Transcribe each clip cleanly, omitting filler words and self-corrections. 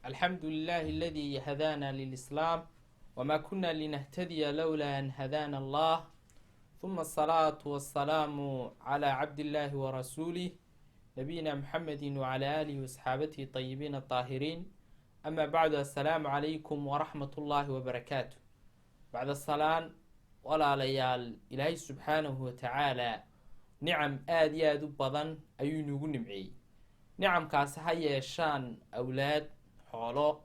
الحمد لله الذي هدانا للإسلام وما كنا لنهتدي لولا أن هدانا الله ثم الصلاة والسلام على عبد الله ورسوله نبينا محمد وعلى آله وصحابته الطيبين الطاهرين أما بعد السلام عليكم ورحمة الله وبركاته بعد الصلاة ولا ليال إلهي سبحانه وتعالى نعم آد بضن أيون نمعي نعم كاسحية شان أولاد xoolo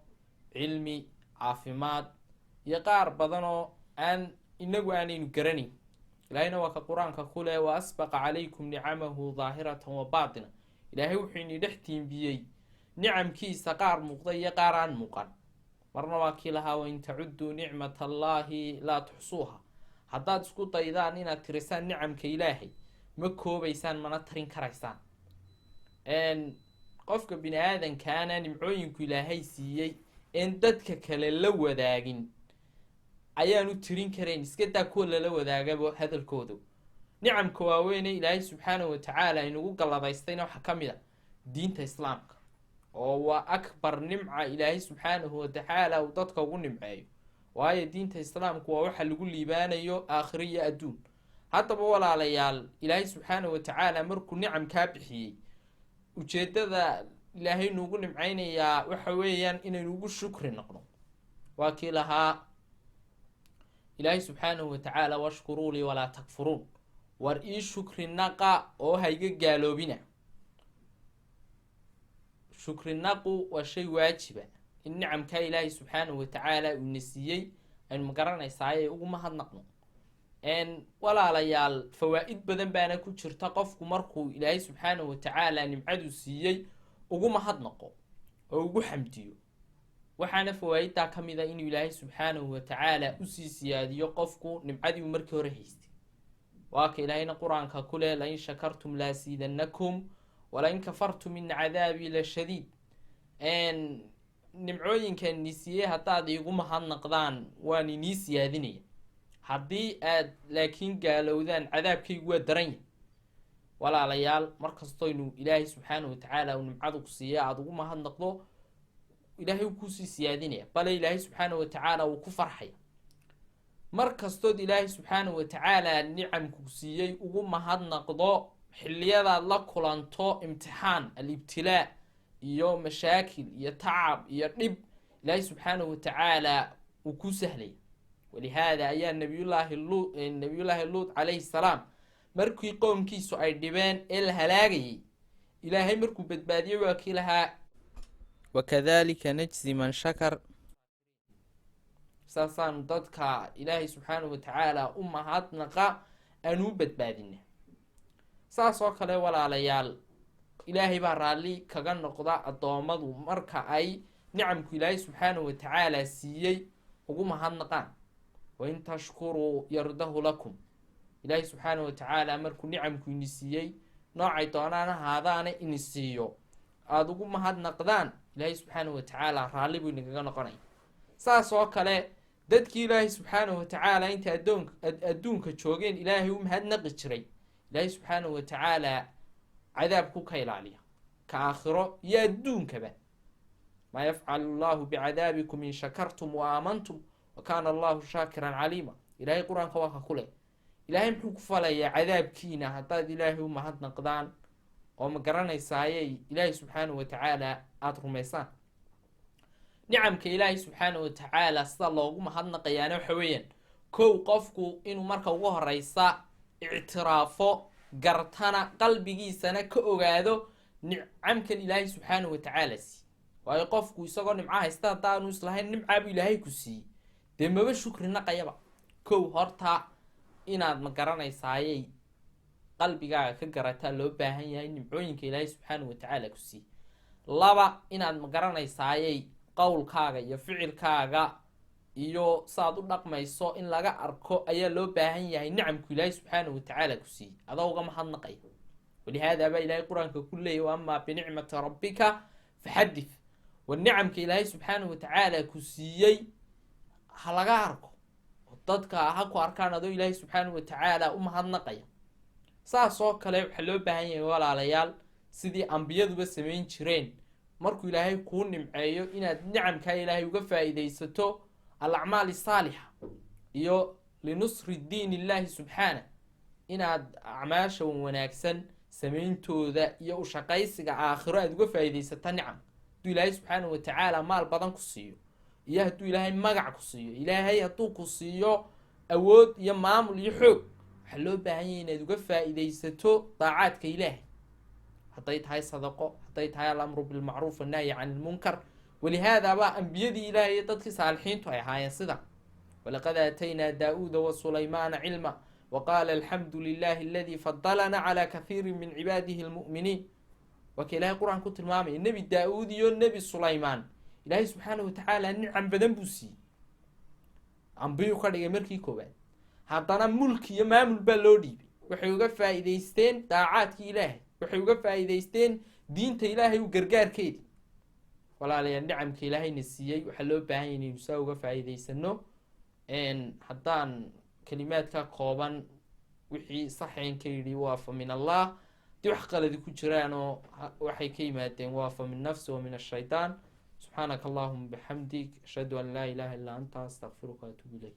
cilmi caafimaad iyo qaar badanoo inagu aanaynu garanayn ilaahayna waa ka qur-aanka ku leh wa asbaqa calaykum nicamahu daahiratan wa baatina ilaahay wuxuu ini dhex tiimbiyey nicamkiisa qaar muuqda iyo qaar aan muuqan marna waa kii lahaa wain tacudduu nicmat allaahi laa tuxsuuha haddaad isku daydaan inaad tirisaan nicamka ilaahay ma koobaysaan mana tarin karaysaan qofka bini aadankaana nimcooyinku ilaahay siiyey een dadka kale la wadaagin ayaanu tirin karayn iskadaa kuwa lala wadaagaba hadalkoodu nicamka waaweyne ilaahay subxaanahu watacaala inugu galladaystayna waxaa ka mid a diinta islaamka oo waa akbar nimca ilaahay subxaanahu watacaala uu dadka ugu nimceeyo waayo diinta islaamku waa waxa lagu liibaanayo aakhiro iyo adduun haddaba walaalayaal ilaahay subxaanahu watacaala markuu nicam kaa bixiyey ujeedada ilaahay nuugu nimcaynayaa waxa weeyaan inaynu ugu shukri noqno waa kii lahaa ilaahay subxaanahu watacaala washkuruu lii walaa takfuruun war ii shukri naqa oo hayga gaaloobina shukri naqu waa shay waajiba in nicamkaa ilaahay subxaanahu watacaala uuna siiyey aynu magaranaysaayay ugu mahadnaqno walaalayaal fawaa-id badan baana ku jirta qofku markuu ilaahay subxaanahu watacaala nimcadu siiyey ugu mahadnaqo oo ugu xamdiyo waxaana fawaa-iddaa ka mid a inuu ilaahay subxaanahu watacaala usii siyaadiyo qofku nimcadii uu markii hore haystay waa ka ilaahayna qur-aanka ku leh lain shakartum laasiidanakum walain kafartum in cadaabii la shadiid nimcooyinkan ni siiyey haddaad iigu mahadnaqdaan waan inii siyaadinaya haddii aad laakiin gaalowdaan cadaabkaygu waa daran yahay walaalayaal markastoynu ilaahay subxaanahu watacaala uu nimcadu ku siiya aada ugu mahadnaqdo ilaahay uu kusii siyaadinaya bale ilaahay subxaanahu watacaala uu ku farxaya mar kastood ilaahay subxaanahu watacaala nicamku siiyey ugu mahadnaqdo xilliyadaad la kulanto imtixaan al-ibtilaa iyo mashaakil iyo tacab iyo dhib ilaahay subxaanahu watacaala uu ku sahlaya walihaada ayaa nabiyullaahi luut calayhi salaam markii qoomkiisu ay dhibeen ee la halaagayay ilaahay markuu badbaadiyey waa kii lahaa wakadalika najzi man shakar saasaanu dadka ilaahay subxaanahu watacaala u mahadnaqa aanu u badbaadina saas oo kale walaalayaal ilaahay baa raalli kaga noqda addoommadu marka ay nicamku ilaahay subxaanahu watacaala siiyey ugu mahadnaqaan wain tashkuruu yardahu lakum ilaahay subxaanahu watacaala markuu nicamku ini siiyey noocay doonaan ahaadaana ini siiyo aada ugu mahadnaqdaan ilaahay subxaanahu watacaala raalli buu inagaga noqonaya saas oo kale dadkii ilaahay subxaanahu watacaala intay adduunka joogeen ilaahay u mahadnaqi jiray ilaahay subxaanahu watacaala cadaabku ka ilaaliya ka aakhiro iyo adduunkaba maa yafcalu llahu bicadaabikum in shakartum wa aamantum wakaana allahu shaakiran caliima ilaahay qur-aanka waa ka ku leh ilaahay muxuu ku falayaa cadaabkiina haddaad ilaahay u mahadnaqdaan oo ma garanaysaayay ilaahay subxaanahu watacaala aada rumaysaan nicamka ilaahay subxaanahu watacaala sida loogu mahadnaqayaana waxa weeyaan kow qofku inuu marka ugu horeysa ictiraafo gartana qalbigiisana ka ogaado nicamkan ilaahay subxaanahu watacaala sii waayo qofku isagoo nimco haysta haddaanu islahayn nimcaabuu ilaahay ku siiyey dee maba shukri naqayaba kow horta inaad ma garanaysaayay qalbigaaga ka garataa loo baahan yahay nimcooyinka ilaahay subxaanahu watacaala ku siiyey laba inaad ma garanaysaayay qowlkaaga iyo ficilkaaga iyo saaad u dhaqmayso in laga arko ayaa loo baahan yahay nicamku ilaahay subxaanahu watacaala ku siiyey adoo uga mahadnaqaya walihaada baa ilaahay qur-aanka ku leeyay wa amaa binicmati rabbika faxadith war nicamka ilaahay subxaanahu watacaala ku siiyey ha laga arko dadka ha ku arkaan adoo ilaahay subxaanahu watacaala u mahadnaqaya saas oo kale waxaa loo baahan yahay walaalayaal sidii ambiyaduba samayn jireen markuu ilaahay kuu nimceeyo inaad nicamkaa ilaahay uga faa'iidaysato alacmaal saalixa iyo linusri diin illaahi subxaana, inaad acmaasha wanaagsan samayntooda iyo ushaqaysiga aakhiro aad uga faa'iidaysata nicam. hadduu ilaahay subxaanahu watacaala maal badan ku siiyo iyo hadduu ilaahay magac ku siiyo, ilaahay hadduu ku siiyo awood iyo maamul iyo xoog, waxaa loo baahan yahay inaad uga faa'iidaysato daacaadka ilaahay, hadday tahay sadaqo, hadday tahay alamru bilmacruuf annahyi can ilmunkar. walihaada baa ambiyadii ilaahay iyo dadkii saalixiintu ay ahaayeen sida walaqad aataynaa daa'uuda wa sulaymaana cilma waqaala alxamdu lilahi aladii fadalana calaa kathiirin min cibaadihi almu'miniin. waa ka ilaahay qur-aan ku tilmaamaya nebi daa-uud iyo nebi sulaymaan ilaahay subxaanahu watacaala nicam badan buu siiyey, ambiyuu ka dhigay markii koowaad, haddana mulki iyo maamul baa loo dhiibay. waxay uga faa'iidaysteen daacaadkii ilaahay, waxay uga faa'iidaysteen diinta ilaahay u gargaarkeedii. walaalayaal nicamka ilaahayna siiyey waxaa loo baahan yahay inaynu saa uga faa'iidaysano. haddaan kalimaadka kooban wixii saxeen ka yidhi waa fa min allah, dii wax qaladi ku jiraanoo waxay ka yimaadeen waa fa min nafsi wa min ashaytaan. subxaanaka allahuma bixamdik ashhadu an laa ilaha illaa anta astaqfiruka waatuubu ilayk.